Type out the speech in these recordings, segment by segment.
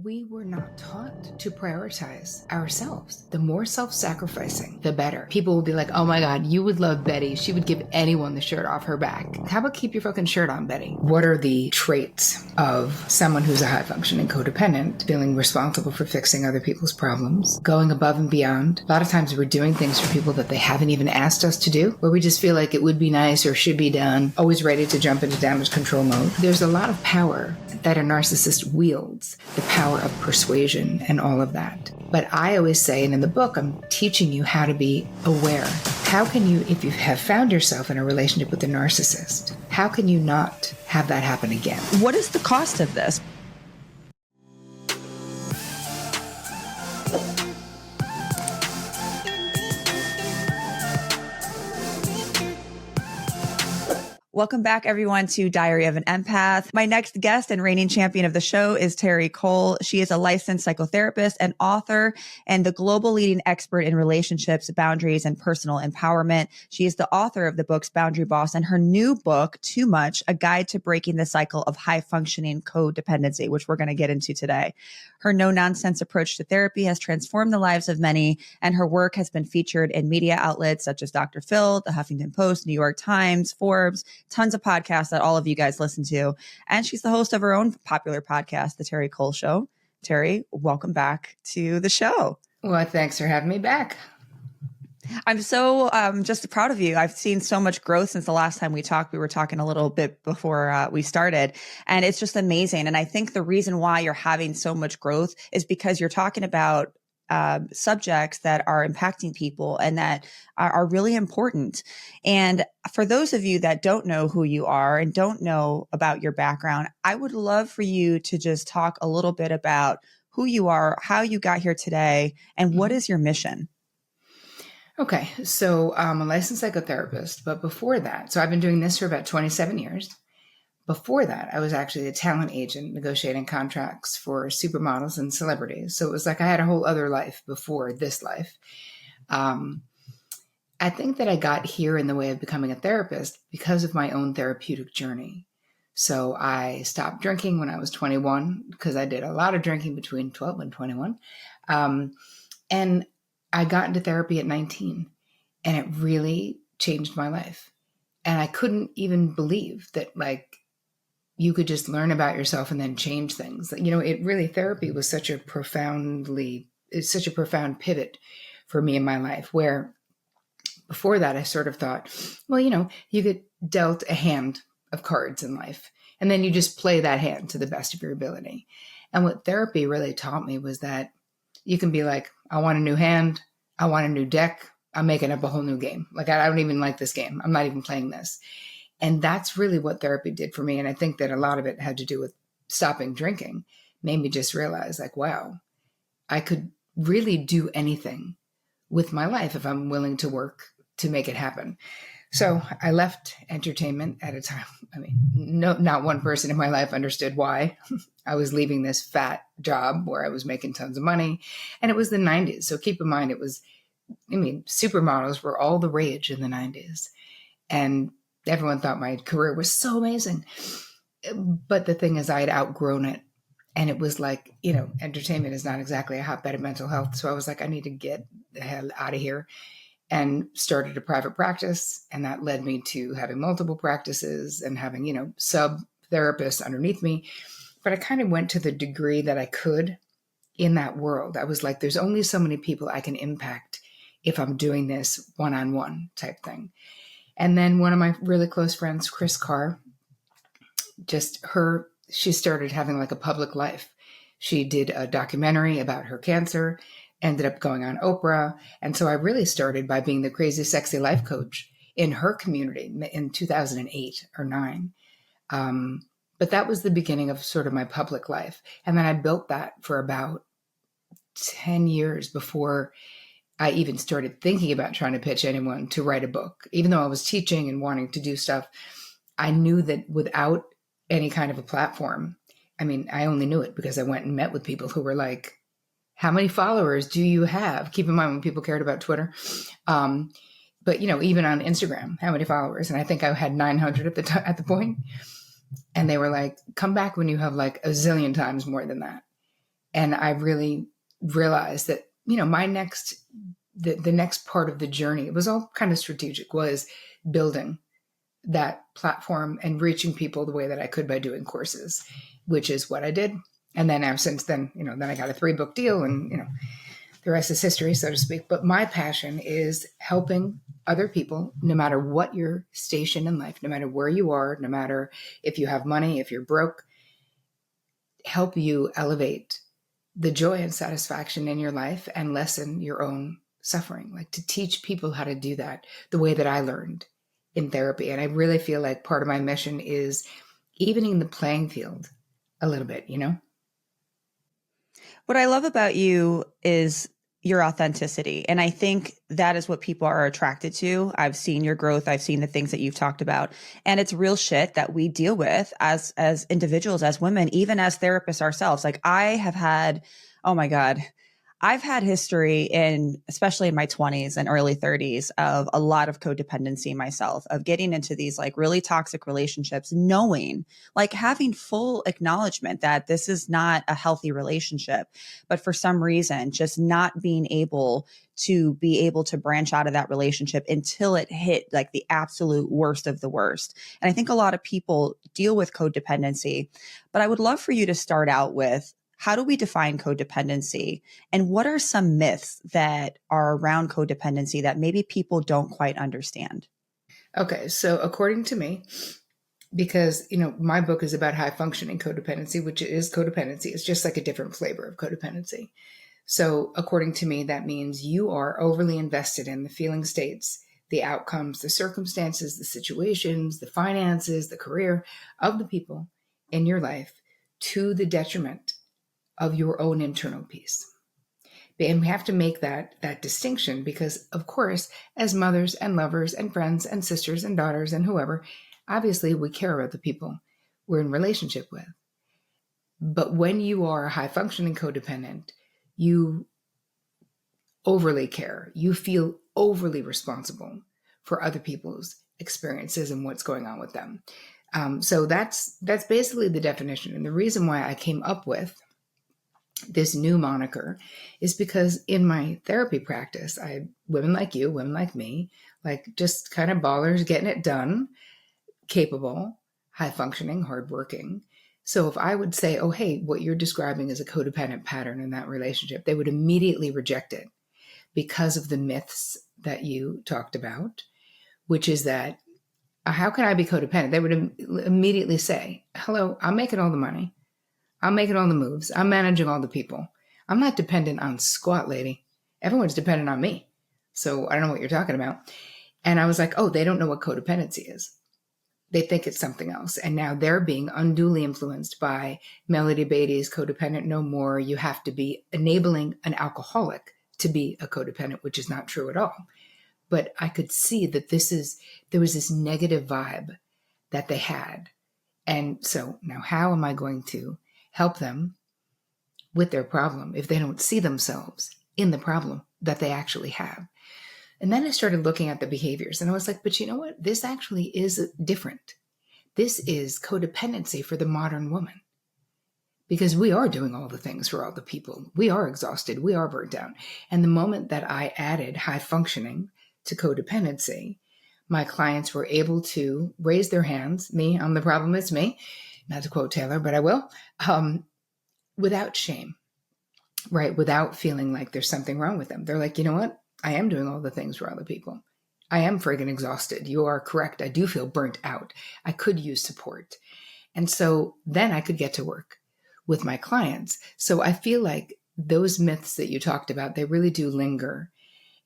We were not taught to prioritize ourselves. The more self-sacrificing, the better. People will be like, oh my God, you would love Betty. She would give anyone the shirt off her back. How about keep your fucking shirt on, Betty? What are the traits of someone who's a high-functioning codependent? Feeling responsible for fixing other people's problems, going above and beyond. A lot of times we're doing things for people that they haven't even asked us to do, where we just feel like it would be nice or should be done, always ready to jump into damage control mode. There's a lot of power that a narcissist wields, the power of persuasion and all of that. But I always say, and in the book, I'm teaching you how to be aware. How can you, if you have found yourself in a relationship with a narcissist, how can you not have that happen again? What is the cost of this? Welcome back, everyone, to Diary of an Empath. My next guest and reigning champion of the show is Terri Cole. She is a licensed psychotherapist and author and the global leading expert in relationships, boundaries, and personal empowerment. She is the author of the books Boundary Boss and her new book, Too Much, A Guide to Breaking the Cycle of High-Functioning Codependency, which we're going to get into today. Her no-nonsense approach to therapy has transformed the lives of many, and her work has been featured in media outlets such as Dr. Phil, the Huffington Post, New York Times, Forbes, tons of podcasts that all of you guys listen to. And she's the host of her own popular podcast, The Terri Cole Show. Terri, welcome back to the show. Well, thanks for having me back. I'm so just proud of you. I've seen so much growth since the last time we talked. We were talking a little bit before we started, and it's just amazing. And I think the reason why you're having so much growth is because you're talking about subjects that are impacting people and that are really important. And for those of you that don't know who you are and don't know about your background, I would love for you to just talk a little bit about who you are, how you got here today, and what is your mission? Okay, so I'm a licensed psychotherapist, but before that, so I've been doing this for about 27 years. Before that, I was actually a talent agent negotiating contracts for supermodels and celebrities. So it was like I had a whole other life before this life. I think that I got here in the way of becoming a therapist because of my own therapeutic journey. So I stopped drinking when I was 21 because I did a lot of drinking between 12 and 21. And I got into therapy at 19, and it really changed my life. And I couldn't even believe that, like, you could just learn about yourself and then change things. You know, it really, therapy was such a profound pivot for me in my life, where before that I sort of thought, well, you know, you get dealt a hand of cards in life, and then you just play that hand to the best of your ability. And what therapy really taught me was that you can be like, I want a new hand, I want a new deck, I'm making up a whole new game. Like, I don't even like this game. I'm not even playing this. And that's really what therapy did for me. And I think that a lot of it had to do with stopping drinking, made me just realize, like, wow, I could really do anything with my life if I'm willing to work to make it happen. So I left entertainment at a time. I mean, not one person in my life understood why I was leaving this fat job where I was making tons of money. And it was the 90s. So keep in mind, supermodels were all the rage in the 90s. And everyone thought my career was so amazing. But the thing is, I had outgrown it. And it was like, you know, entertainment is not exactly a hotbed of mental health. So I was like, I need to get the hell out of here, and started a private practice. And that led me to having multiple practices and having, you know, sub therapists underneath me. But I kind of went to the degree that I could in that world. I was like, there's only so many people I can impact if I'm doing this one-on-one type thing. And then one of my really close friends, Chris Carr, she started having like a public life. She did a documentary about her cancer, ended up going on Oprah. And so I really started by being the crazy, sexy life coach in her community in 2008 or 9. But that was the beginning of sort of my public life. And then I built that for about 10 years before I even started thinking about trying to pitch anyone to write a book. Even though I was teaching and wanting to do stuff, I knew that without any kind of a platform, I mean, I only knew it because I went and met with people who were like, how many followers do you have? Keep in mind when people cared about Twitter. But, you know, even on Instagram, how many followers? And I think I had 900 at the point. And they were like, come back when you have like a zillion times more than that. And I really realized that, my the next part of the journey, it was all kind of strategic, was building that platform and reaching people the way that I could by doing courses, which is what I did. And then ever since then, then I got a 3-book deal, and, the rest is history, so to speak. But my passion is helping other people, no matter what your station in life, no matter where you are, no matter if you have money, if you're broke, help you elevate the joy and satisfaction in your life and lessen your own suffering, like to teach people how to do that the way that I learned in therapy. And I really feel like part of my mission is evening the playing field a little bit, What I love about you is your authenticity. And I think that is what people are attracted to. I've seen your growth. I've seen the things that you've talked about. And it's real shit that we deal with as individuals, as women, even as therapists ourselves. Like I have had, oh my God, I've had history especially in my 20s and early 30s, of a lot of codependency myself, of getting into these like really toxic relationships, knowing, like having full acknowledgement that this is not a healthy relationship, but for some reason, just not being able to branch out of that relationship until it hit like the absolute worst of the worst. And I think a lot of people deal with codependency, but I would love for you to start out with, how do we define codependency? And what are some myths that are around codependency that maybe people don't quite understand? Okay, so according to me, because, my book is about high functioning codependency, which is codependency. It's just like a different flavor of codependency. So according to me, that means you are overly invested in the feeling states, the outcomes, the circumstances, the situations, the finances, the career of the people in your life, to the detriment of your own internal peace. And we have to make that distinction because, of course, as mothers and lovers and friends and sisters and daughters and whoever, obviously we care about the people we're in relationship with. But when you are a high functioning codependent, you overly care. You feel overly responsible for other people's experiences and what's going on with them. So that's basically the definition. And the reason why I came up with this new moniker is because in my therapy practice, women like you, women like me, like just kind of ballers getting it done, capable, high functioning, hardworking. So if I would say, oh, hey, what you're describing is a codependent pattern in that relationship, they would immediately reject it because of the myths that you talked about, which is that, how can I be codependent? They would immediately say, hello, I'm making all the money. I'm making all the moves. I'm managing all the people. I'm not dependent on squat, lady. Everyone's dependent on me. So I don't know what you're talking about. And I was like, oh, they don't know what codependency is. They think it's something else. And now they're being unduly influenced by Melody Beattie's Codependent No More. You have to be enabling an alcoholic to be a codependent, which is not true at all. But I could see that there was this negative vibe that they had. And so now how am I going to help them with their problem if they don't see themselves in the problem that they actually have? And then I started looking at the behaviors and I was like, but you know what? This actually is different. This is codependency for the modern woman, because we are doing all the things for all the people. We are exhausted. We are burnt out. And the moment that I added high functioning to codependency, my clients were able to raise their hands. Me, I'm the problem, it's me. Not to quote Taylor, but I will. Without shame, right? Without feeling like there's something wrong with them. They're like, you know what? I am doing all the things for other people. I am friggin' exhausted. You are correct. I do feel burnt out. I could use support. And so then I could get to work with my clients. So I feel like those myths that you talked about, they really do linger.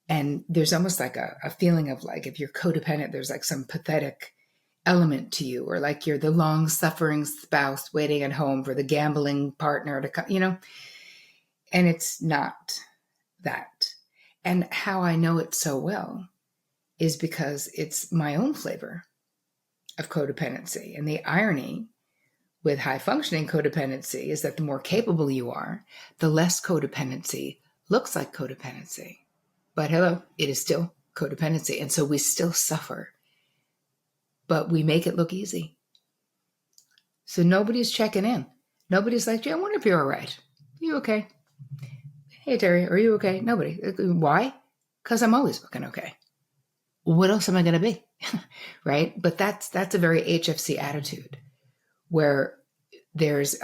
And there's almost like a feeling of like, if you're codependent, there's like some pathetic element to you, or like you're the long suffering spouse waiting at home for the gambling partner to come, and it's not that. And how I know it so well is because it's my own flavor of codependency. And the irony with high functioning codependency is that the more capable you are, the less codependency looks like codependency. But hello, it is still codependency. And so we still suffer, but we make it look easy. So nobody's checking in. Nobody's like, gee, I wonder if you're all right. you okay? Hey, Terry, are you okay? Nobody. Why? Because I'm always fucking okay. What else am I going to be? Right? But that's a very HFC attitude where there's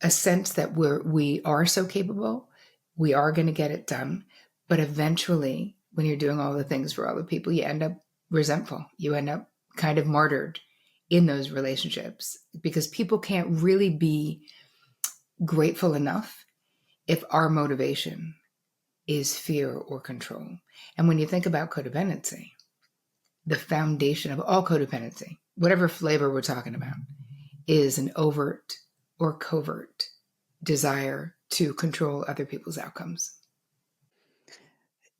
a sense that we are so capable, we are going to get it done. But eventually, when you're doing all the things for other people, you end up resentful. You end up kind of martyred in those relationships because people can't really be grateful enough if our motivation is fear or control. And when you think about codependency, the foundation of all codependency, whatever flavor we're talking about, is an overt or covert desire to control other people's outcomes.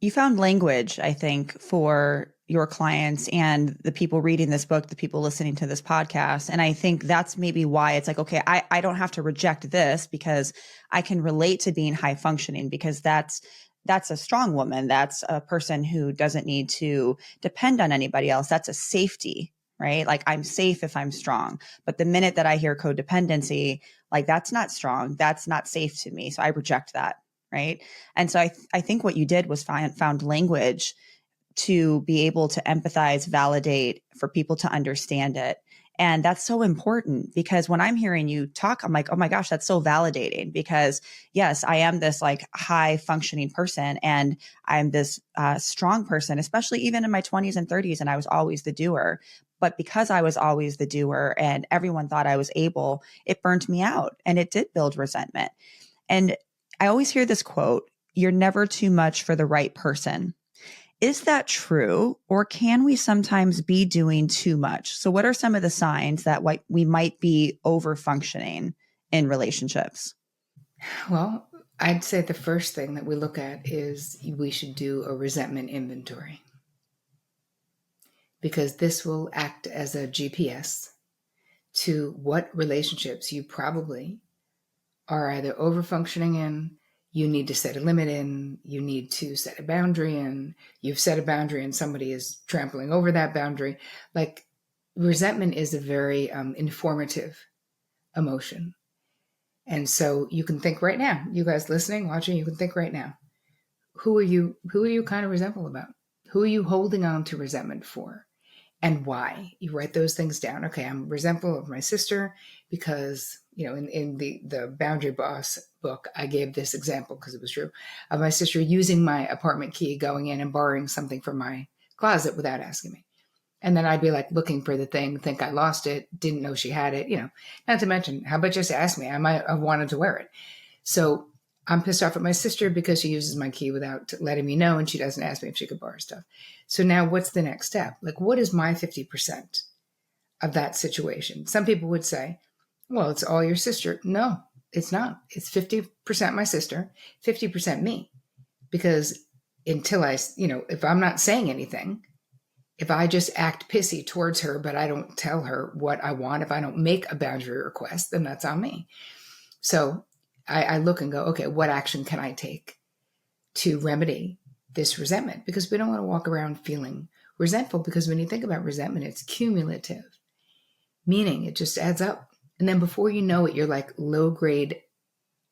You found language, I think, for your clients and the people reading this book, the people listening to this podcast. And I think that's maybe why it's like, okay, I don't have to reject this because I can relate to being high functioning, because that's a strong woman. That's a person who doesn't need to depend on anybody else. That's a safety, right? Like, I'm safe if I'm strong. But the minute that I hear codependency, like, that's not strong. That's not safe to me. So I reject that. Right. And so I think what you did was found language to be able to empathize, validate, for people to understand it. And that's so important, because when I'm hearing you talk, I'm like, oh my gosh, that's so validating, because yes, I am this like high functioning person, and I'm this strong person, especially even in my 20s and 30s. And I was always the doer. But because I was always the doer and everyone thought I was able, it burnt me out, and it did build resentment. And I always hear this quote, "You're never too much for the right person." Is that true? Or can we sometimes be doing too much? So what are some of the signs that we might be over functioning in relationships? Well, I'd say the first thing that we look at is we should do a resentment inventory, because this will act as a GPS to what relationships you probably are either over functioning in, you need to set a limit in, you need to set a boundary in, you've set a boundary and somebody is trampling over that boundary. Like, resentment is a very informative emotion. And so you can think right now, you guys listening, watching, you can think right now, who are you kind of resentful about? Who are you holding on to resentment for? And why? You write those things down. Okay, I'm resentful of my sister because, in the Boundary Boss book, I gave this example because it was true, of my sister using my apartment key, going in and borrowing something from my closet without asking me. And then I'd be like looking for the thing, think I lost it, didn't know she had it, not to mention, how about just ask me? I might have wanted to wear it. So I'm pissed off at my sister because she uses my key without letting me know, and she doesn't ask me if she could borrow stuff. So now what's the next step? Like, what is my 50% of that situation? Some people would say, well, it's all your sister. No, it's not. It's 50% my sister, 50% me. Because until if I'm not saying anything, if I just act pissy towards her, but I don't tell her what I want, if I don't make a boundary request, then that's on me. So I look and go, okay, what action can I take to remedy this resentment? Because we don't want to walk around feeling resentful, because when you think about resentment, it's cumulative, meaning it just adds up. And then before you know it, you're like low grade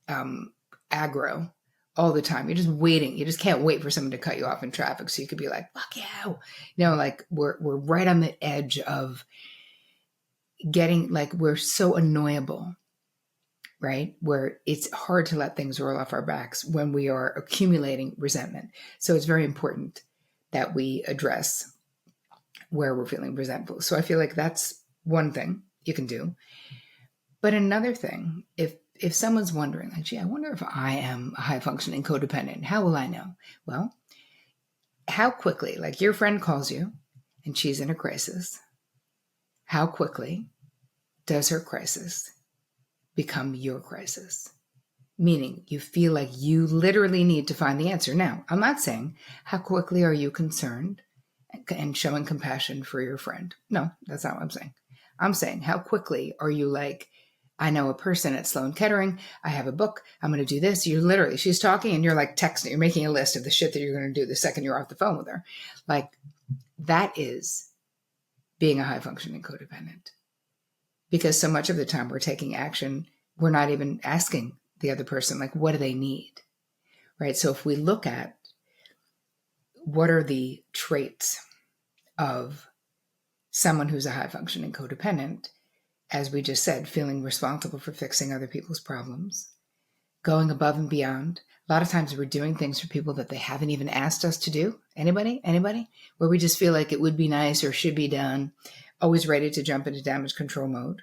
aggro all the time. You're just waiting. You just can't wait for someone to cut you off in traffic so you could be like, fuck you. Like we're right on the edge of getting, like, we're so annoyable, right? Where it's hard to let things roll off our backs when we are accumulating resentment. So it's very important that we address where we're feeling resentful. So I feel like that's one thing you can do. But another thing, if someone's wondering, like, gee, I wonder if I am a high functioning codependent, how will I know? Well, how quickly, like your friend calls you and she's in a crisis, how quickly does her crisis become your crisis? Meaning you feel like you literally need to find the answer. Now, I'm not saying how quickly are you concerned and showing compassion for your friend. No, that's not what I'm saying. I'm saying, how quickly are you like, I know a person at Sloan Kettering, I have a book, I'm going to do this. You're literally, she's talking and you're like texting, you're making a list of the shit that you're going to do the second you're off the phone with her. Like, that is being a high functioning codependent. Because so much of the time we're taking action we're not even asking the other person, like, what do they need? Right? So if we look at what are the traits of someone who's a high functioning codependent, as we just said, feeling responsible for fixing other people's problems, going above and beyond. A lot of times we're doing things for people that they haven't even asked us to do. Anybody? Where we just feel like it would be nice or should be done, always ready to jump into damage control mode.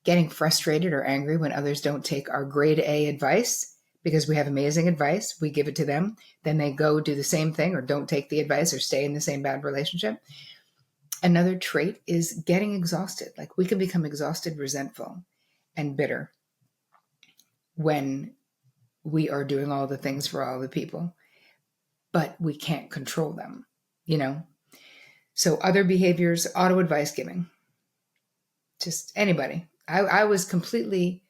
Getting frustrated or angry when others don't take our grade A advice because we have amazing advice. We give it to them. Then they go do the same thing or don't take the advice or stay in the same bad relationship. Another trait is getting exhausted. Like we can become exhausted, resentful, and bitter when we are doing all the things for all the people, but we can't control them, So other behaviors, auto advice giving, just anybody. I was completely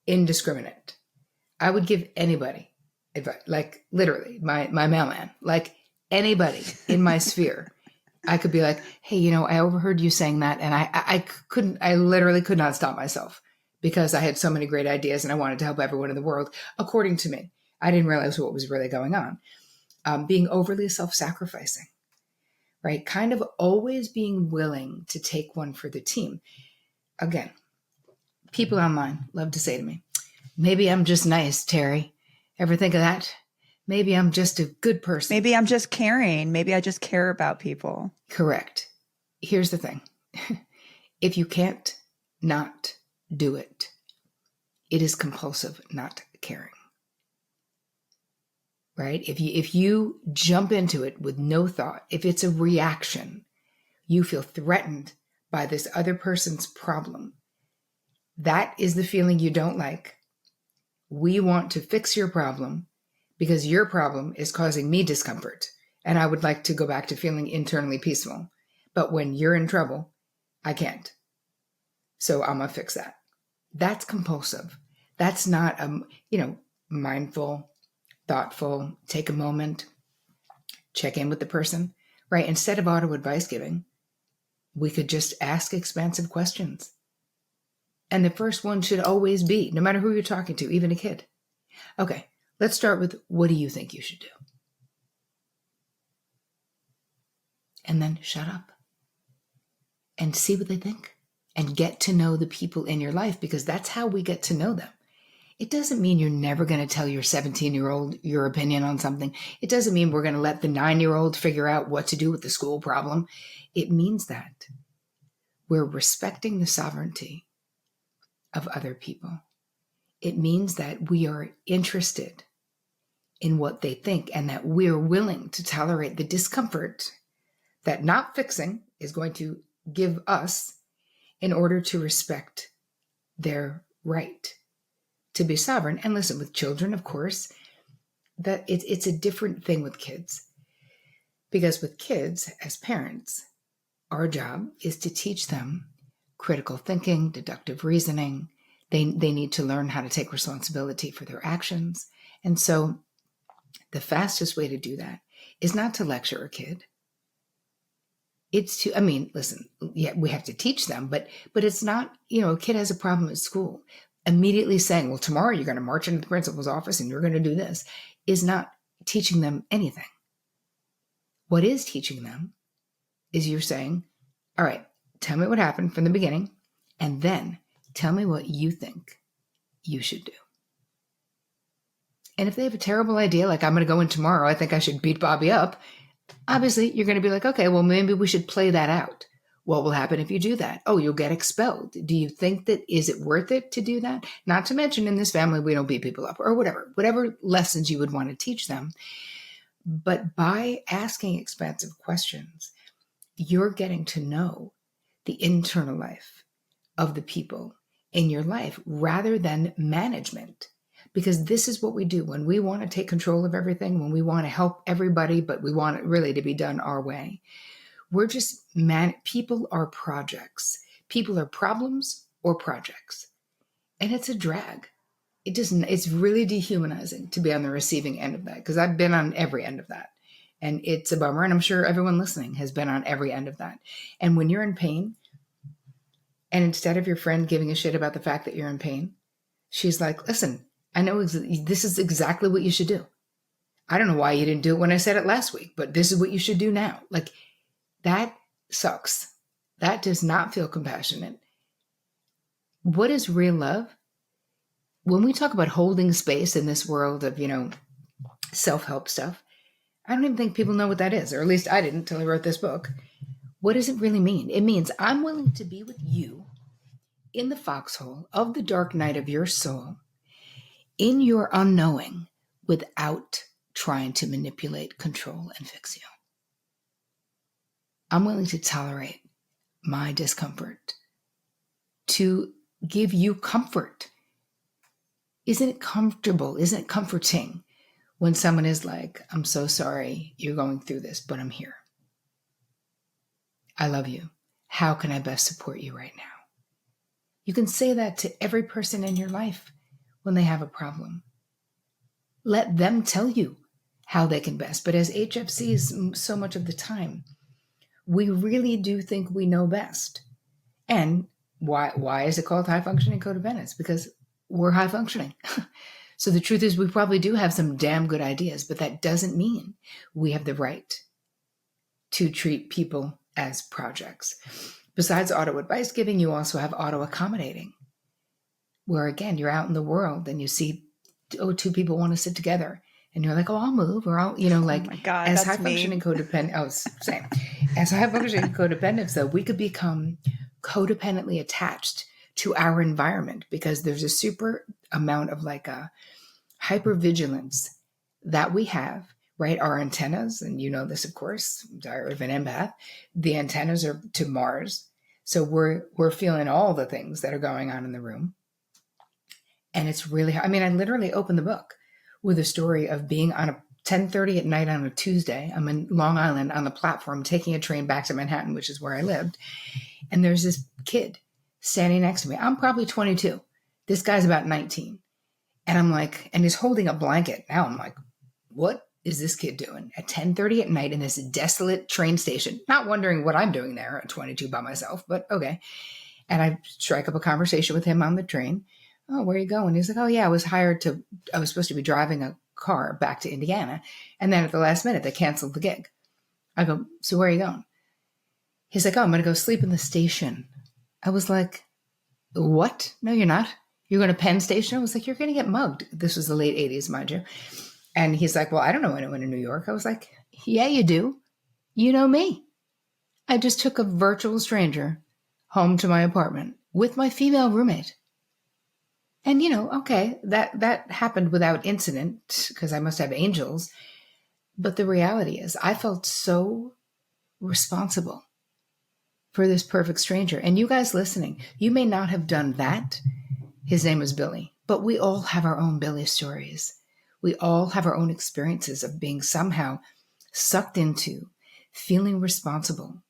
indiscriminate. I would give anybody advice, like literally my mailman, like anybody in my sphere. I could be like, hey, I overheard you saying that. And I literally could not stop myself because I had so many great ideas and I wanted to help everyone in the world, according to me. I didn't realize what was really going on. Being overly self-sacrificing, right? Kind of always being willing to take one for the team. Again, people online love to say to me, maybe I'm just nice, Terri. Ever think of that? Maybe I'm just a good person. Maybe I'm just caring. Maybe I just care about people. Correct. Here's the thing. If you can't not do it, it is compulsive not caring. Right? If you jump into it with no thought, if it's a reaction, you feel threatened by this other person's problem. That is the feeling you don't like. We want to fix your problem because your problem is causing me discomfort. And I would like to go back to feeling internally peaceful. But when you're in trouble, I can't. So I'm going to fix that. That's compulsive. That's not, mindful, thoughtful, take a moment, check in with the person, right? Instead of auto advice giving, we could just ask expansive questions. And the first one should always be, no matter who you're talking to, even a kid. Okay, let's start with, what do you think you should do? And then shut up and see what they think and get to know the people in your life, because that's how we get to know them. It doesn't mean you're never going to tell your 17-year-old your opinion on something. It doesn't mean we're going to let the 9-year-old figure out what to do with the school problem. It means that we're respecting the sovereignty of other people. It means that we are interested in what they think and that we're willing to tolerate the discomfort that not fixing is going to give us in order to respect their right to be sovereign. And listen, with children, of course, that it's a different thing with kids. Because with kids, as parents, our job is to teach them critical thinking, deductive reasoning. They need to learn how to take responsibility for their actions. And so the fastest way to do that is not to lecture a kid. It's to, listen, yeah, we have to teach them, but it's not, a kid has a problem at school. Immediately saying, well, tomorrow you're going to march into the principal's office and you're going to do this, is not teaching them anything. What is teaching them is you're saying, all right, tell me what happened from the beginning, and then tell me what you think you should do. And if they have a terrible idea, like I'm going to go in tomorrow, I think I should beat Bobby up, obviously you're going to be like, okay, well, maybe we should play that out. What will happen if you do that? Oh, you'll get expelled. Do you think that, is it worth it to do that? Not to mention in this family, we don't beat people up or whatever lessons you would want to teach them. But by asking expansive questions, you're getting to know the internal life of the people in your life rather than management. Because this is what we do when we want to take control of everything, when we want to help everybody, but we want it really to be done our way. We're just, people are projects. People are problems or projects. And it's a drag. It's really dehumanizing to be on the receiving end of that, because I've been on every end of that. And it's a bummer. And I'm sure everyone listening has been on every end of that. And when you're in pain, And instead of your friend giving a shit about the fact that you're in pain, she's like, listen, I know this is exactly what you should do. I don't know why you didn't do it when I said it last week, but this is what you should do now. Like, that sucks. That does not feel compassionate. What is real love? When we talk about holding space in this world of, self-help stuff, I don't even think people know what that is, or at least I didn't until I wrote this book. What does it really mean? It means I'm willing to be with you in the foxhole of the dark night of your soul, in your unknowing, without trying to manipulate, control, and fix you. I'm willing to tolerate my discomfort to give you comfort. Isn't it comfortable? Isn't it comforting when someone is like, I'm so sorry you're going through this, but I'm here. I love you. How can I best support you right now? You can say that to every person in your life when they have a problem. Let them tell you how they can best. But as HFCs, so much of the time, we really do think we know best. And why is it called high functioning codependence? Because we're high functioning. So the truth is we probably do have some damn good ideas, but that doesn't mean we have the right to treat people as projects. Besides auto advice giving, you also have auto accommodating, where again, you're out in the world and you see, two people want to sit together and you're like, oh, I'll move, or I'll, like, oh my God, as that's high functioning codependent, same. As high functioning codependents, though, we could become codependently attached to our environment because there's a super amount of like a hypervigilance that we have, right? Our antennas, and you know this, of course, Diary of an Empath, the antennas are to Mars. So we're feeling all the things that are going on in the room. And it's really, I literally opened the book with a story of being on a 10:30 at night on a Tuesday. I'm in Long Island on the platform, taking a train back to Manhattan, which is where I lived. And there's this kid standing next to me. I'm probably 22. This guy's about 19. And I'm like, and he's holding a blanket. Now I'm like, what is this kid doing at 10:30 at night in this desolate train station? Not wondering what I'm doing there at 22 by myself, but okay. And I strike up a conversation with him on the train. Oh, where are you going? He's like, oh yeah, I was supposed to be driving a car back to Indiana. And then at the last minute, they canceled the gig. I go, so where are you going? He's like, oh, I'm going to go sleep in the station. I was like, what? No, you're not. You're going to Penn Station? I was like, you're going to get mugged. This was the late 80s, mind you. And he's like, well, I don't know anyone in New York. I was like, yeah, you do. You know me. I just took a virtual stranger home to my apartment with my female roommate. And, okay, that happened without incident because I must have angels. But the reality is I felt so responsible for this perfect stranger. And you guys listening, you may not have done that. His name was Billy, but we all have our own Billy stories. We all have our own experiences of being somehow sucked into feeling responsible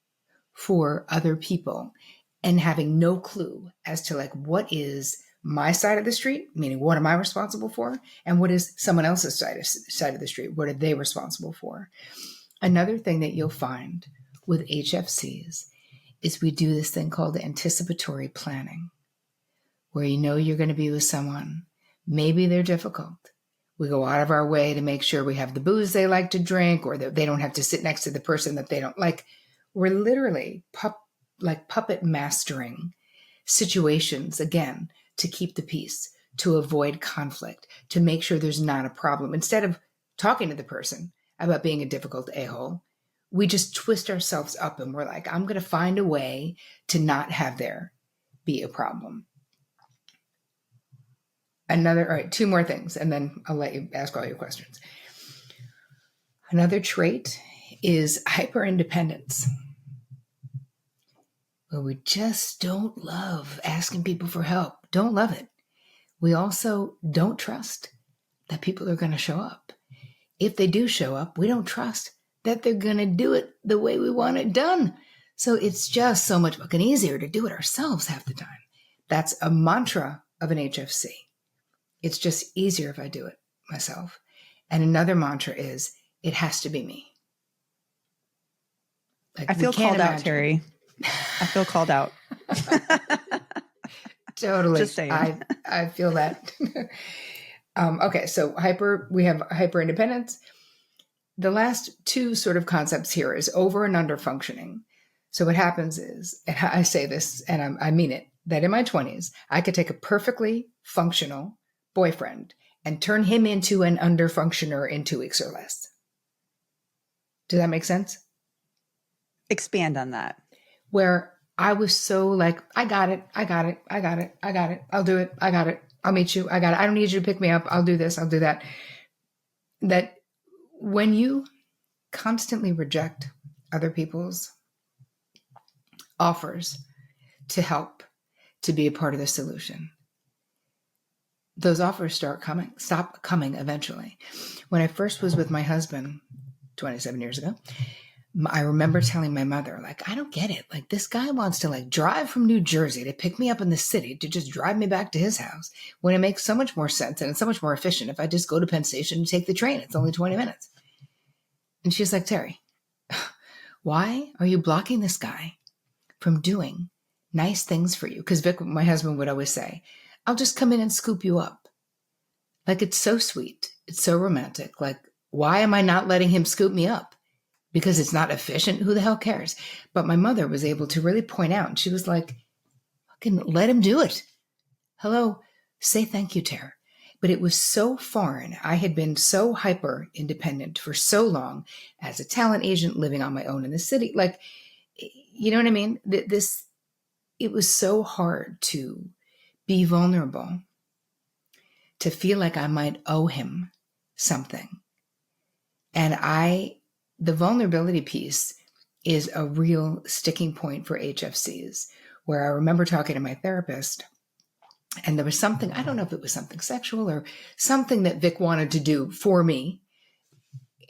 for other people and having no clue as to like, what is my side of the street, meaning what am I responsible for? And what is someone else's side of the street? What are they responsible for? Another thing that you'll find with HFCs is we do this thing called anticipatory planning, where you're going to be with someone. Maybe they're difficult. We go out of our way to make sure we have the booze they like to drink, or that they don't have to sit next to the person that they don't like. We're literally puppet mastering situations, again, to keep the peace, to avoid conflict, to make sure there's not a problem. Instead of talking to the person about being a difficult a-hole, we just twist ourselves up and we're like, I'm going to find a way to not have there be a problem. All right, two more things, and then I'll let you ask all your questions. Another trait is hyper-independence, where we just don't love asking people for help. Don't love it. We also don't trust that people are going to show up. If they do show up, we don't trust that they're going to do it the way we want it done. So it's just so much fucking easier to do it ourselves half the time. That's a mantra of an HFC. It's just easier if I do it myself. And another mantra is, it has to be me. Like, I feel called out, Terri. I feel called out. Totally. Just saying. I feel that. Okay. So we have hyper independence. The last two sort of concepts here is over and under functioning. So what happens is, and I say this and I mean it, that in my 20s, I could take a perfectly functional boyfriend and turn him into an under functioner in 2 weeks or less. Does that make sense? Expand on that. Where I was so like, I got it. I'll do it. I got it. I'll meet you. I got it. I don't need you to pick me up. I'll do this. I'll do that. That when you constantly reject other people's offers to help, to be a part of the solution, those offers stop coming eventually. When I first was with my husband 27 years ago, I remember telling my mother, like, I don't get it. Like, this guy wants to like drive from New Jersey to pick me up in the city to just drive me back to his house, when it makes so much more sense and it's so much more efficient if I just go to Penn Station and take the train. It's only 20 minutes. And she's like, Terri, why are you blocking this guy from doing nice things for you? Because Vic, my husband, would always say, I'll just come in and scoop you up. Like, it's so sweet. It's so romantic. Like, why am I not letting him scoop me up? Because it's not efficient. Who the hell cares? But my mother was able to really point out, and she was like, fucking let him do it. Hello, say thank you, Terri. But it was so foreign. I had been so hyper independent for so long as a talent agent living on my own in the city. Like, you know what I mean? It was so hard to be vulnerable, to feel like I might owe him something. And the vulnerability piece is a real sticking point for HFCs, where I remember talking to my therapist, and there was something, I don't know if it was something sexual or something that Vic wanted to do for me.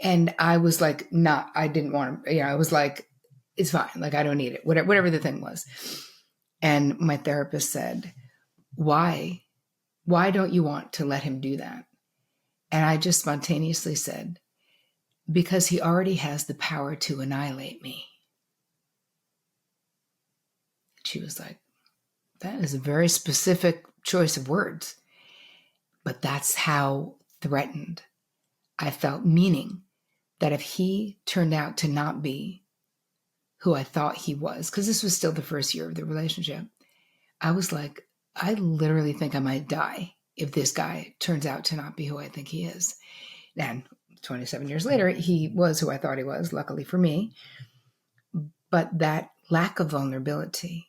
And I was like, I didn't want to, I was like, it's fine. Like, I don't need it, whatever the thing was. And my therapist said, why don't you want to let him do that? And I just spontaneously said, because he already has the power to annihilate me. She was like, that is a very specific choice of words. But that's how threatened I felt, meaning that if he turned out to not be who I thought he was, because this was still the first year of the relationship, I was like, I literally think I might die if this guy turns out to not be who I think he is. And 27 years later, he was who I thought he was, luckily for me. But that lack of vulnerability,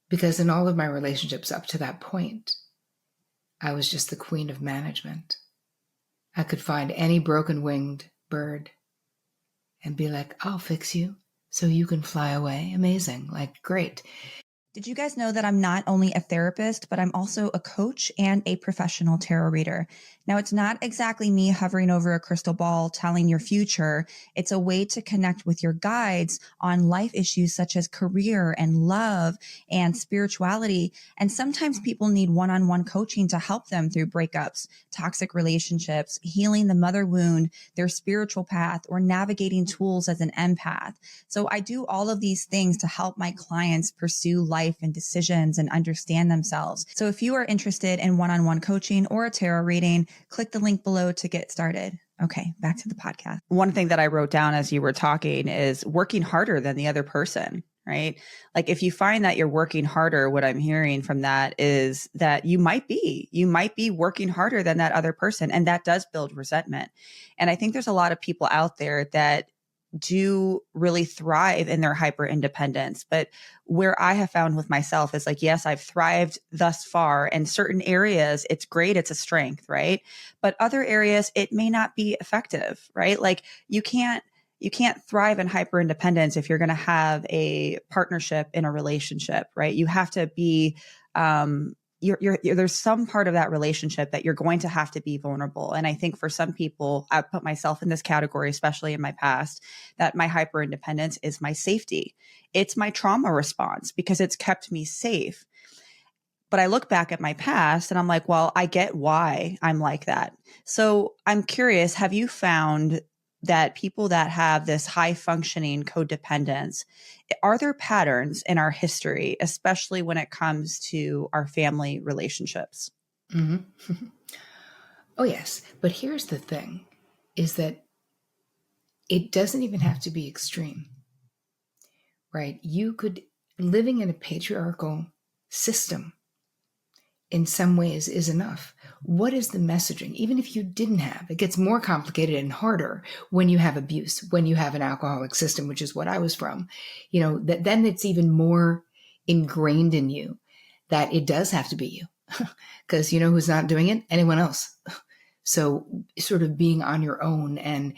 because in all of my relationships up to that point, I was just the queen of management. I could find any broken-winged bird and be like, I'll fix you so you can fly away. Amazing. Like, great. Did you guys know that I'm not only a therapist, but I'm also a coach and a professional tarot reader? Now, it's not exactly me hovering over a crystal ball telling your future. It's a way to connect with your guides on life issues such as career and love and spirituality. And sometimes people need one-on-one coaching to help them through breakups, toxic relationships, healing the mother wound, their spiritual path, or navigating tools as an empath. So I do all of these things to help my clients pursue life and decisions and understand themselves. So if you are interested in one-on-one coaching or a tarot reading, click the link below to get started. Okay, back to the podcast. One thing that I wrote down as you were talking is working harder than the other person, right? Like, if you find that you're working harder, what I'm hearing from that is that you might be working harder than that other person. And that does build resentment. And I think there's a lot of people out there that do really thrive in their hyper independence. But where I have found with myself is like, yes, I've thrived thus far in certain areas. It's great. It's a strength, right? But other areas, it may not be effective, right? Like, you can't thrive in hyper independence if you're going to have a partnership in a relationship, right? You have to be, there's some part of that relationship that you're going to have to be vulnerable. And I think for some people, I put myself in this category, especially in my past, that my hyper independence is my safety. It's my trauma response because it's kept me safe. But I look back at my past and I'm like, well, I get why I'm like that. So I'm curious, have you found that people that have this high functioning codependence, are there patterns in our history, especially when it comes to our family relationships? Mm-hmm. Oh, yes. But here's the thing, is that it doesn't even have to be extreme, right? You could, living in a patriarchal system in some ways is enough. What is the messaging? Even if you didn't have, it gets more complicated and harder when you have abuse, when you have an alcoholic system, which is what I was from, that then it's even more ingrained in you that it does have to be you. Because you know who's not doing it? Anyone else. So sort of being on your own and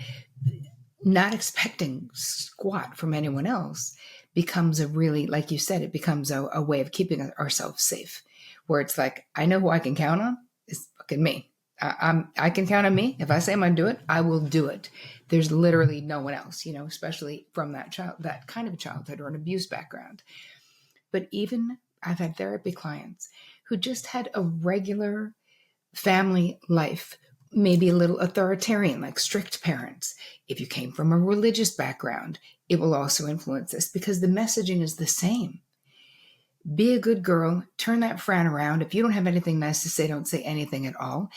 not expecting squat from anyone else becomes a really, like you said, it becomes a way of keeping ourselves safe, where it's like, I know who I can count on. It's fucking me. I can count on me. If I say I'm going to do it, I will do it. There's literally no one else, especially from that kind of a childhood or an abuse background. But even I've had therapy clients who just had a regular family life, maybe a little authoritarian, like strict parents. If you came from a religious background, it will also influence this because the messaging is the same. Be a good girl, turn that frown around. If you don't have anything nice to say, don't say anything at all.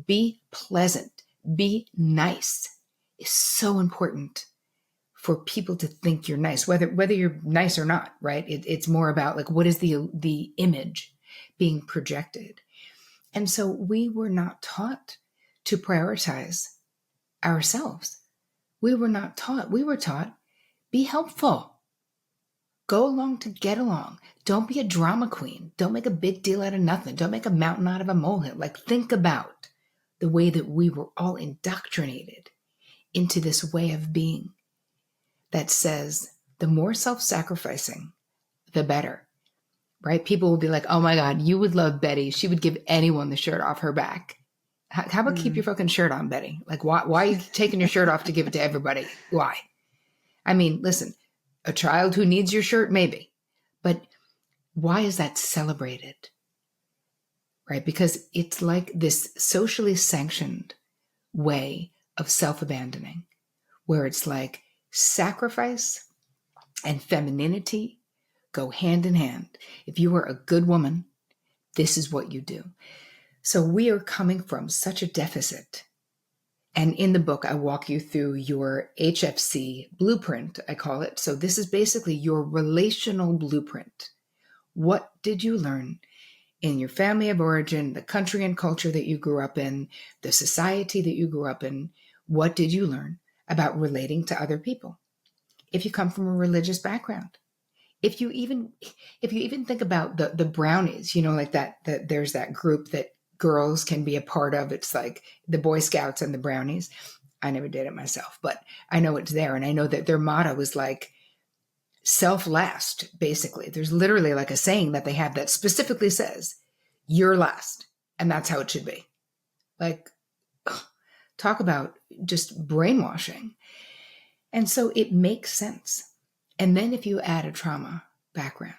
Be pleasant, be nice. It's so important for people to think you're nice, whether you're nice or not, right? It's more about like, what is the image being projected? And so we were not taught to prioritize ourselves. We were not taught. We were taught, be helpful. Go along to get along. Don't be a drama queen. Don't make a big deal out of nothing. Don't make a mountain out of a molehill. Like, think about the way that we were all indoctrinated into this way of being that says the more self-sacrificing, the better, right? People will be like, oh my God, you would love Betty. She would give anyone the shirt off her back. How about keep your fucking shirt on, Betty? Like, why are you taking your shirt off to give it to everybody? Why? I mean, listen, a child who needs your shirt, maybe, but why is that celebrated? Right? Because it's like this socially sanctioned way of self-abandoning, where it's like sacrifice and femininity go hand in hand. If you are a good woman, this is what you do. So we are coming from such a deficit. And in the book, I walk you through your HFC blueprint, I call it. So this is basically your relational blueprint. What did you learn in your family of origin, the country and culture that you grew up in, the society that you grew up in? What did you learn about relating to other people? If you come from a religious background, if you even think about the brownies, like that there's that group that girls can be a part of. It's like the Boy Scouts and the Brownies. I never did it myself, but I know it's there. And I know that their motto is like self last, basically. There's literally like a saying that they have that specifically says, you're last. And that's how it should be. Like, talk about just brainwashing. And so it makes sense. And then if you add a trauma background,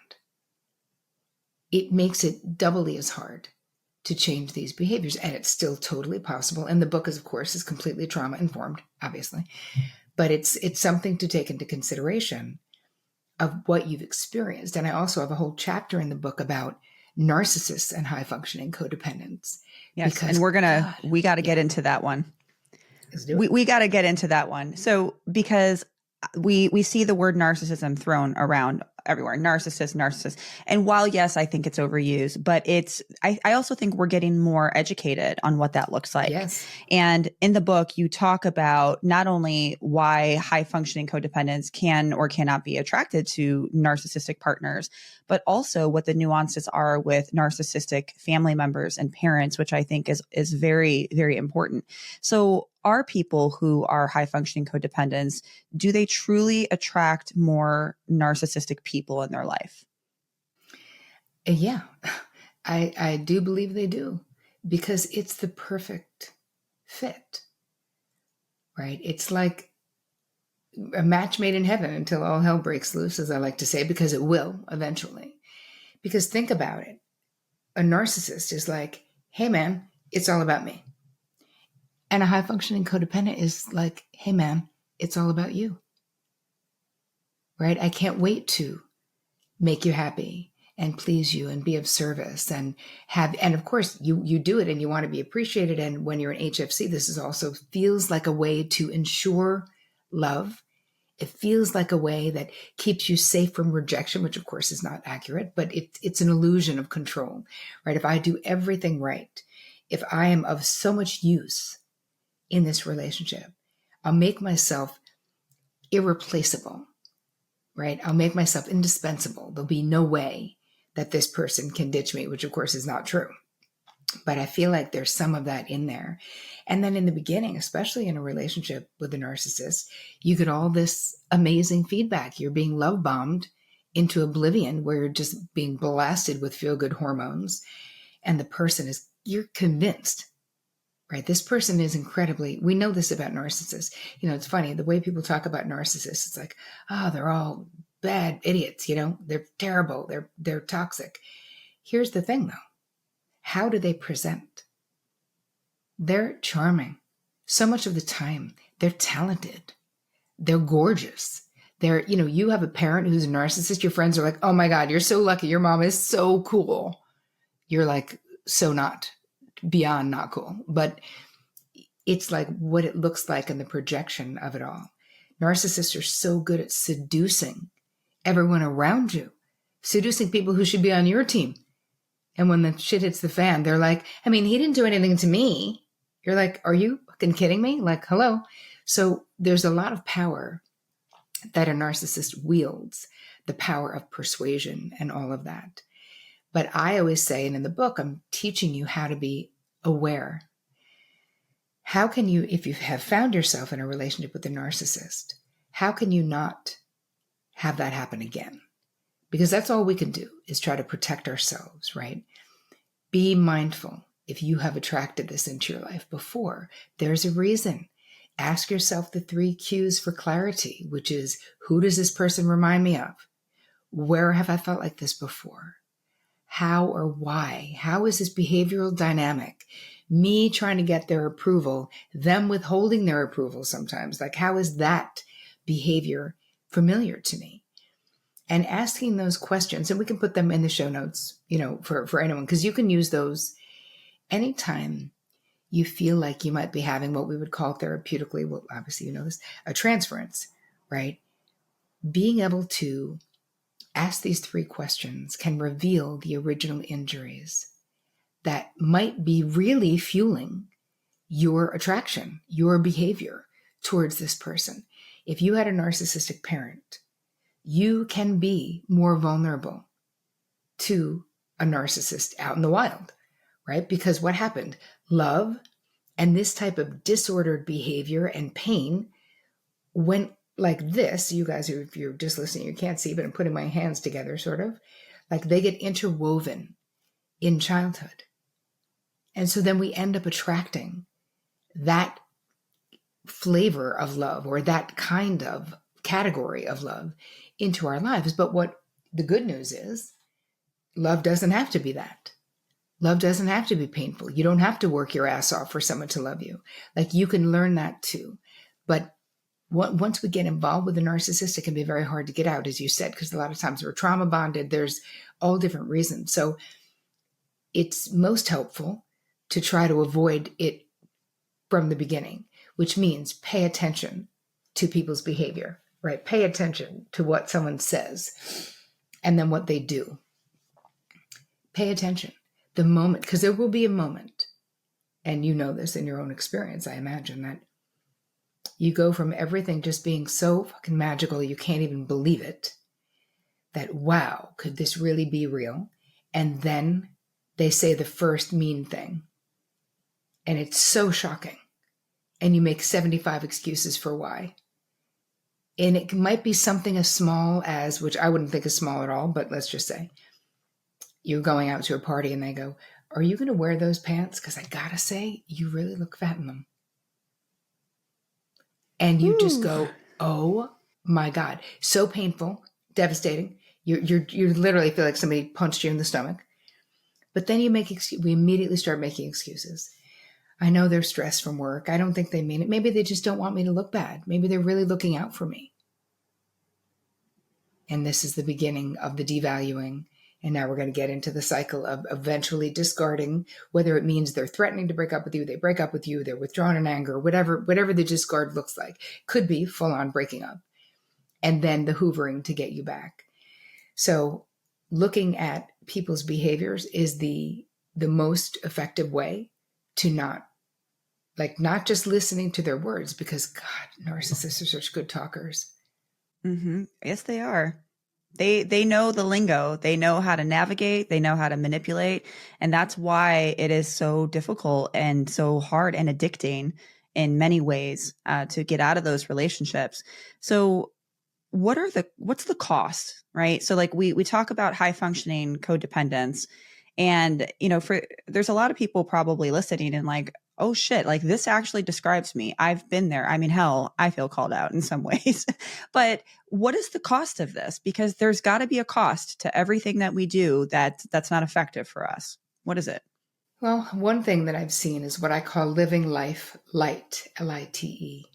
it makes it doubly as hard to change these behaviors. And it's still totally possible. And the book is, of course, is completely trauma informed, obviously. But it's something to take into consideration of what you've experienced. And I also have a whole chapter in the book about narcissists and high functioning codependents. Yes. Because, and we got to get into that one. Let's do it. We got to get into that one. So because we see the word narcissism thrown around everywhere, narcissist. And while, yes, I think it's overused, but I also think we're getting more educated on what that looks like. Yes. And in the book, you talk about not only why high functioning codependents can or cannot be attracted to narcissistic partners, but also what the nuances are with narcissistic family members and parents, which I think is very, very important. So are people who are high functioning codependents, do they truly attract more narcissistic people in their life? Yeah, I do believe they do, because it's the perfect fit, right? It's like a match made in heaven until all hell breaks loose, as I like to say, because it will eventually. Because think about it. A narcissist is like, hey man, it's all about me. And a high functioning codependent is like, hey man, it's all about you, right? I can't wait to make you happy and please you and be of service and of course you do it and you want to be appreciated. And when you're in HFC, this is also feels like a way to ensure love. It feels like a way that keeps you safe from rejection, which of course is not accurate, but it's an illusion of control, right? If I do everything right, if I am of so much use in this relationship, I'll make myself irreplaceable, right? I'll make myself indispensable. There'll be no way that this person can ditch me, which of course is not true. But I feel like there's some of that in there. And then in the beginning, especially in a relationship with a narcissist, you get all this amazing feedback. You're being love bombed into oblivion where you're just being blasted with feel-good hormones. And the person you're convinced, right? This person is we know this about narcissists. It's funny, the way people talk about narcissists, it's like, oh, they're all bad idiots, they're terrible, they're toxic. Here's the thing though. How do they present? They're charming. So much of the time, they're talented. They're gorgeous. You have a parent who's a narcissist. Your friends are like, oh my God, you're so lucky. Your mom is so cool. You're like, so not, beyond not cool. But it's like what it looks like in the projection of it all. Narcissists are so good at seducing everyone around you, seducing people who should be on your team. And when the shit hits the fan, they're like, I mean, he didn't do anything to me. You're like, are you fucking kidding me? Like, hello. So there's a lot of power that a narcissist wields, the power of persuasion and all of that. But I always say, and in the book, I'm teaching you how to be aware. How can you, if you have found yourself in a relationship with a narcissist, how can you not have that happen again? Because that's all we can do is try to protect ourselves, right? Be mindful. If you have attracted this into your life before, there's a reason. Ask yourself the 3 cues for clarity, which is, who does this person remind me of? Where have I felt like this before? How or why? How is this behavioral dynamic? Me trying to get their approval, them withholding their approval sometimes. Like, how is that behavior familiar to me? And asking those questions, and we can put them in the show notes, for anyone, because you can use those anytime you feel like you might be having what we would call therapeutically, well, obviously you know this, a transference, right? Being able to ask these 3 questions can reveal the original injuries that might be really fueling your attraction, your behavior towards this person. If you had a narcissistic parent, you can be more vulnerable to a narcissist out in the wild, right? Because what happened? Love and this type of disordered behavior and pain went like this. You guys, if you're just listening, you can't see, but I'm putting my hands together, sort of. Like they get interwoven in childhood. And so then we end up attracting that flavor of love or that kind of category of love into our lives. But what the good news is, love doesn't have to be that. Love doesn't have to be painful. You don't have to work your ass off for someone to love you. Like, you can learn that too. But once we get involved with a narcissist, it can be very hard to get out, as you said, because a lot of times we're trauma bonded. There's all different reasons. So it's most helpful to try to avoid it from the beginning, which means pay attention to people's behavior, right? Pay attention to what someone says and then what they do. Pay attention. The moment, because there will be a moment, and you know this in your own experience, I imagine, that you go from everything just being so fucking magical you can't even believe it, that, wow, could this really be real? And then they say the first mean thing, and it's so shocking, and you make 75 excuses for why. And it might be something as small as, which I wouldn't think is small at all, but let's just say, you're going out to a party and they go, are you going to wear those pants? Because I gotta say, you really look fat in them. And you just go, oh my God. So painful, devastating. You literally feel like somebody punched you in the stomach. But then we immediately start making excuses. I know they're stressed from work. I don't think they mean it. Maybe they just don't want me to look bad. Maybe they're really looking out for me. And this is the beginning of the devaluing. And now we're going to get into the cycle of eventually discarding, whether it means they're threatening to break up with you, they break up with you, they're withdrawn in anger, whatever the discard looks like. Could be full on breaking up. And then the hoovering to get you back. So looking at people's behaviors is the most effective way to not just listening to their words, because God, narcissists are such good talkers. Mm-hmm. Yes, they are. They know the lingo. They know how to navigate. They know how to manipulate. And that's why it is so difficult and so hard and addicting in many ways to get out of those relationships. So what's the cost, right? So like we talk about high functioning codependence, and there's a lot of people probably listening and like, oh shit, like this actually describes me. I've been there. I mean, hell, I feel called out in some ways. But what is the cost of this? Because there's got to be a cost to everything that we do that's not effective for us. What is it? Well, one thing that I've seen is what I call living life light, Lite,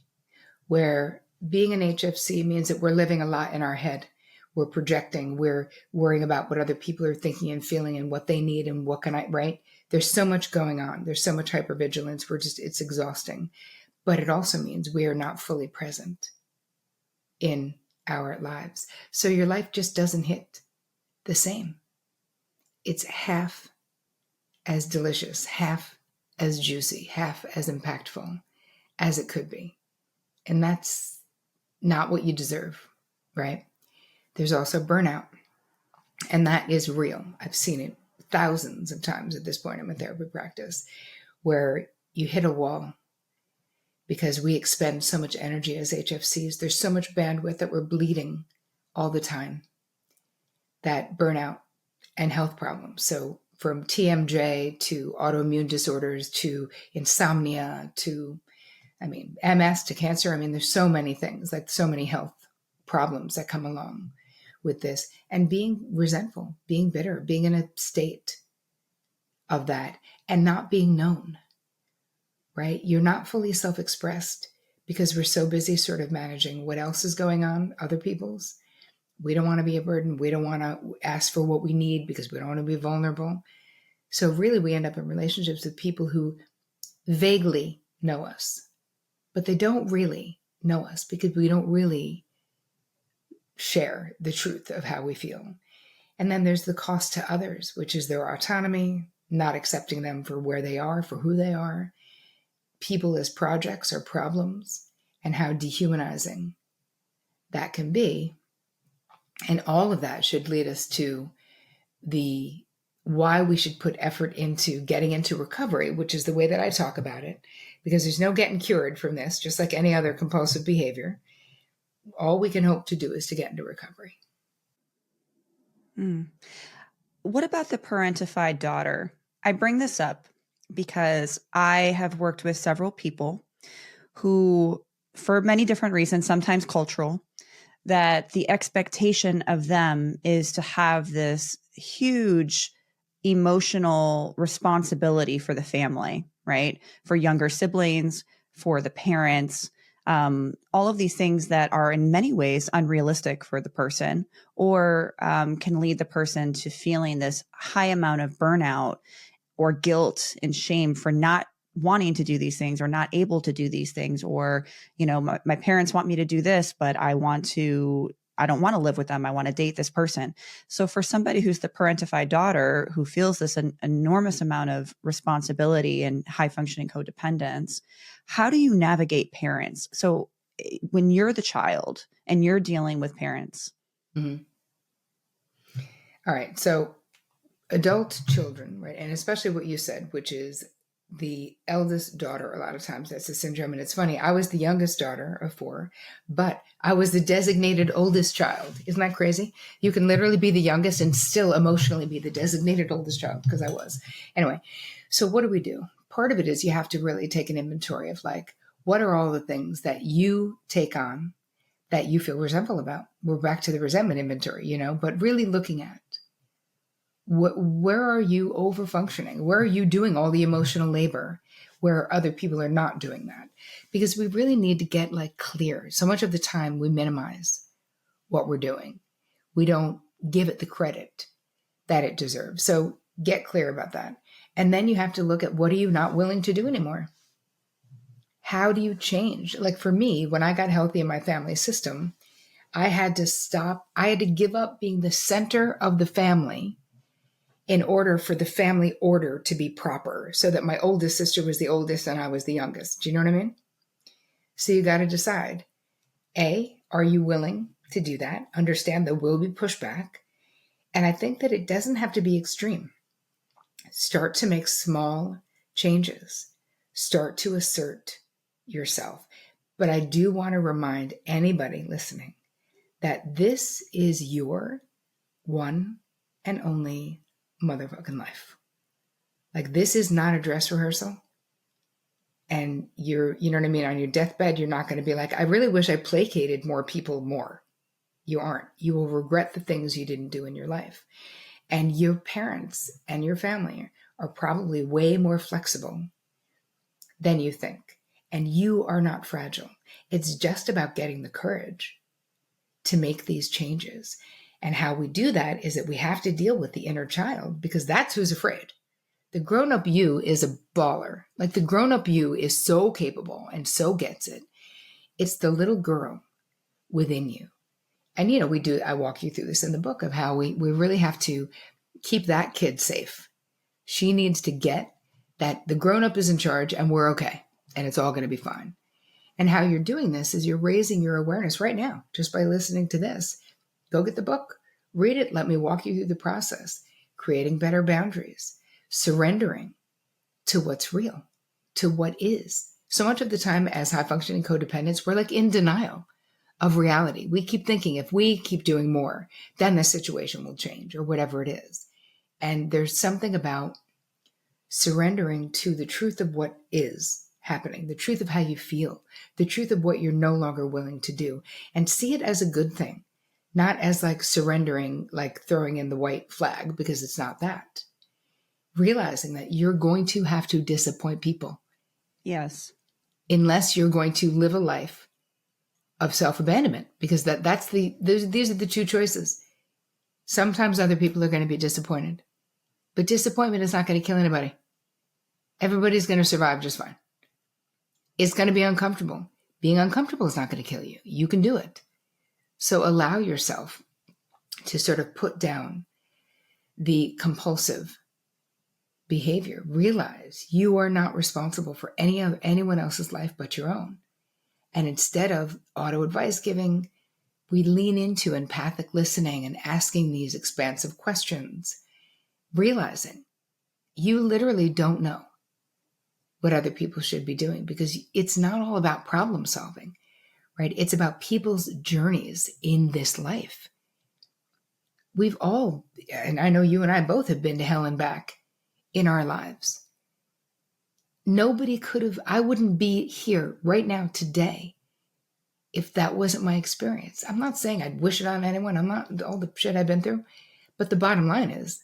where being an HFC means that we're living a lot in our head. We're projecting, we're worrying about what other people are thinking and feeling and what they need and what can I, right? There's so much going on. There's so much hypervigilance. It's exhausting. But it also means we are not fully present in our lives. So your life just doesn't hit the same. It's half as delicious, half as juicy, half as impactful as it could be. And that's not what you deserve, right? There's also burnout, and that is real. I've seen it thousands of times at this point in my therapy practice, where you hit a wall because we expend so much energy as HFCs. There's so much bandwidth that we're bleeding all the time. That burnout and health problems. So from TMJ to autoimmune disorders to insomnia to, MS to cancer. There's so many things, like so many health problems that come along with this, and being resentful, being bitter, being in a state of that and not being known, right? You're not fully self-expressed because we're so busy sort of managing what else is going on, other people's. We don't want to be a burden. We don't want to ask for what we need because we don't want to be vulnerable. So really we end up in relationships with people who vaguely know us, but they don't really know us because we don't really share the truth of how we feel. And then there's the cost to others, which is their autonomy, not accepting them for where they are, for who they are, people as projects or problems, and how dehumanizing that can be. And all of that should lead us to the why we should put effort into getting into recovery, which is the way that I talk about it, because there's no getting cured from this, just like any other compulsive behavior. All we can hope to do is to get into recovery. What about the parentified daughter? I bring this up because I have worked with several people who, for many different reasons, sometimes cultural, that the expectation of them is to have this huge emotional responsibility for the family, right? For younger siblings, for the parents, all of these things that are in many ways unrealistic for the person, or can lead the person to feeling this high amount of burnout or guilt and shame for not wanting to do these things or not able to do these things. Or, my parents want me to do this, but I don't want to live with them. I want to date this person. So for somebody who's the parentified daughter who feels this enormous amount of responsibility and high functioning codependence, how do you navigate parents? So when you're the child and you're dealing with parents. Mm-hmm. All right. So adult children, right? And especially what you said, which is the eldest daughter, a lot of times that's the syndrome. And it's funny, I was the youngest daughter of 4, but I was the designated oldest child. Isn't that crazy? You can literally be the youngest and still emotionally be the designated oldest child, because I was. Anyway, so what do? Part of it is you have to really take an inventory of what are all the things that you take on that you feel resentful about? We're back to the resentment inventory, but really looking at where are you over functioning? Where are you doing all the emotional labor? where other people are not doing that. Because we really need to get like clear. So much of the time we minimize what we're doing. We don't give it the credit that it deserves. So get clear about that. And then you have to look at, what are you not willing to do anymore? How do you change? Like for me, when I got healthy in my family system, I had to give up being the center of the family in order for the family order to be proper, so that my oldest sister was the oldest and I was the youngest. Do you know what I mean? So you got to decide, A, are you willing to do that? Understand there will be pushback. And I think that it doesn't have to be extreme. Start to make small changes. Start to assert yourself. But I do want to remind anybody listening that this is your one and only motherfucking life. Like, this is not a dress rehearsal. And you know what I mean? On your deathbed, you're not going to be like, I really wish I placated more people more. You aren't. You will regret the things you didn't do in your life. And your parents and your family are probably way more flexible than you think. And you are not fragile. It's just about getting the courage to make these changes. And how we do that is that we have to deal with the inner child, because that's who's afraid. The grown-up you is a baller. Like, the grown-up you is so capable and so gets it. It's the little girl within you. And, you know, I walk you through this in the book of how we really have to keep that kid safe. She needs to get that the grown-up is in charge and we're okay. And it's all going to be fine. And how you're doing this is you're raising your awareness right now, just by listening to this. Go get the book, read it. Let me walk you through the process. Creating better boundaries, surrendering to what's real, to what is. So much of the time as high functioning codependents, we're like in denial of reality. We keep thinking if we keep doing more, then the situation will change, or whatever it is. And there's something about surrendering to the truth of what is happening, the truth of how you feel, the truth of what you're no longer willing to do, and see it as a good thing, not as like surrendering, like throwing in the white flag, because it's not that. Realizing that you're going to have to disappoint people. Yes. Unless you're going to live a life of self-abandonment, because these are the two choices. Sometimes other people are going to be disappointed, but disappointment is not going to kill anybody. Everybody's going to survive just fine. It's going to be uncomfortable. Being uncomfortable is not going to kill you. You can do it. So allow yourself to sort of put down the compulsive behavior. Realize you are not responsible for anyone else's life but your own. And instead of auto advice giving, we lean into empathic listening and asking these expansive questions, realizing you literally don't know what other people should be doing, because it's not all about problem solving, right? It's about people's journeys in this life. We've all, and I know you and I both have been to hell and back in our lives. I wouldn't be here right now today if that wasn't my experience. I'm not saying I'd wish it on anyone. I'm not, all the shit I've been through. But the bottom line is,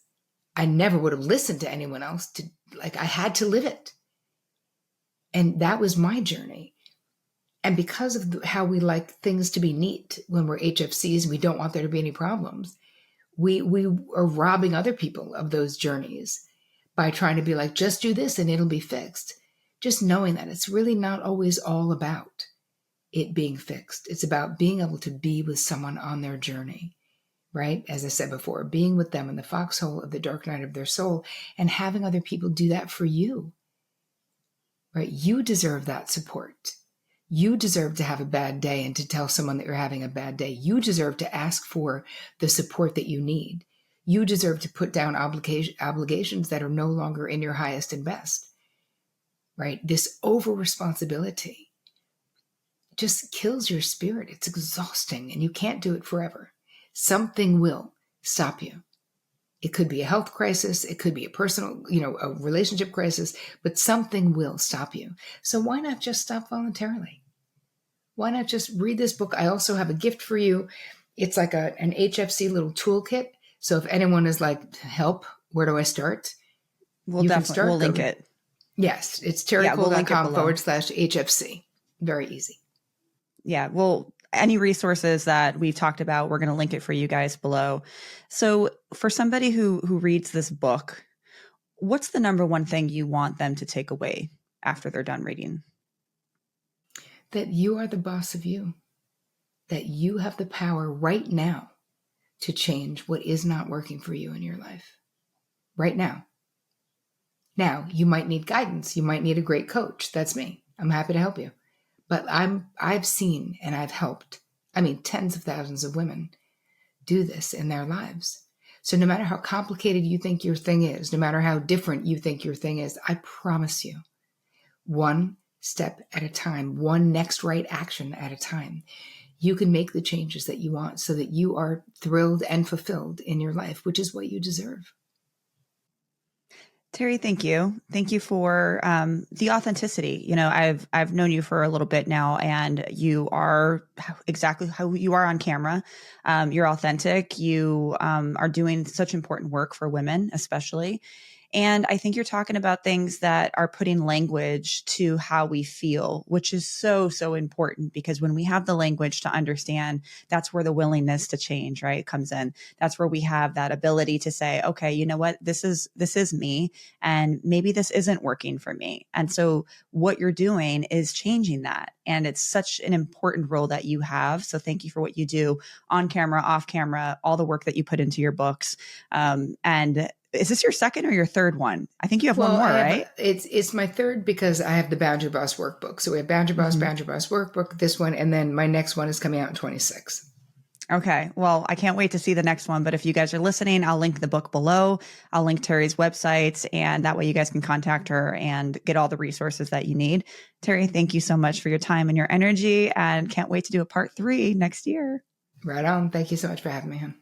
I never would have listened to anyone else. I had to live it. And that was my journey. And because of how we like things to be neat when we're HFCs, we don't want there to be any problems. We are robbing other people of those journeys by trying to be like, just do this and it'll be fixed. Just knowing that it's really not always all about it being fixed. It's about being able to be with someone on their journey, right? As I said before, being with them in the foxhole of the dark night of their soul, and having other people do that for you, right? You deserve that support. You deserve to have a bad day and to tell someone that you're having a bad day. You deserve to ask for the support that you need. You deserve to put down obligations that are no longer in your highest and best, right? This over responsibility just kills your spirit. It's exhausting and you can't do it forever. Something will stop you. It could be a health crisis. It could be a personal, a relationship crisis, but something will stop you. So why not just stop voluntarily? Why not just read this book? I also have a gift for you. It's like an HFC little toolkit. So if anyone is like, help, where do I start? We'll link it. Yes, it's Yeah, we'll link it terricole.com below. /HFC. Very easy. Yeah, well, any resources that we've talked about, we're going to link it for you guys below. So for somebody who reads this book, what's the number one thing you want them to take away after they're done reading? That you are the boss of you. That you have the power right now to change what is not working for you in your life. Right now. Now, you might need guidance. You might need a great coach. That's me. I'm happy to help you. But I've seen and I've helped, tens of thousands of women do this in their lives. So no matter how complicated you think your thing is, no matter how different you think your thing is, I promise you, one step at a time, one next right action at a time, you can make the changes that you want so that you are thrilled and fulfilled in your life, which is what you deserve. Terri, thank you. Thank you for the authenticity. You know, I've known you for a little bit now, and you are exactly how you are on camera. You're authentic. You are doing such important work for women, especially. And I think you're talking about things that are putting language to how we feel, which is so, so important, because when we have the language to understand, that's where the willingness to change, right, comes in. That's where we have that ability to say, okay, you know what, this is me, and maybe this isn't working for me. And so what you're doing is changing that. And it's such an important role that you have. So thank you for what you do on camera, off camera, all the work that you put into your books. And is this your second or your third one? I think you have one more, right? It's my third, because I have the Boundary Boss workbook. So we have Boundary Boss, Boundary Boss workbook, this one, and then my next one is coming out in 26. Okay. Well, I can't wait to see the next one. But if you guys are listening, I'll link the book below. I'll link Terri's website, and that way you guys can contact her and get all the resources that you need. Terri, thank you so much for your time and your energy, and can't wait to do a part 3 next year. Right on. Thank you so much for having me, hon.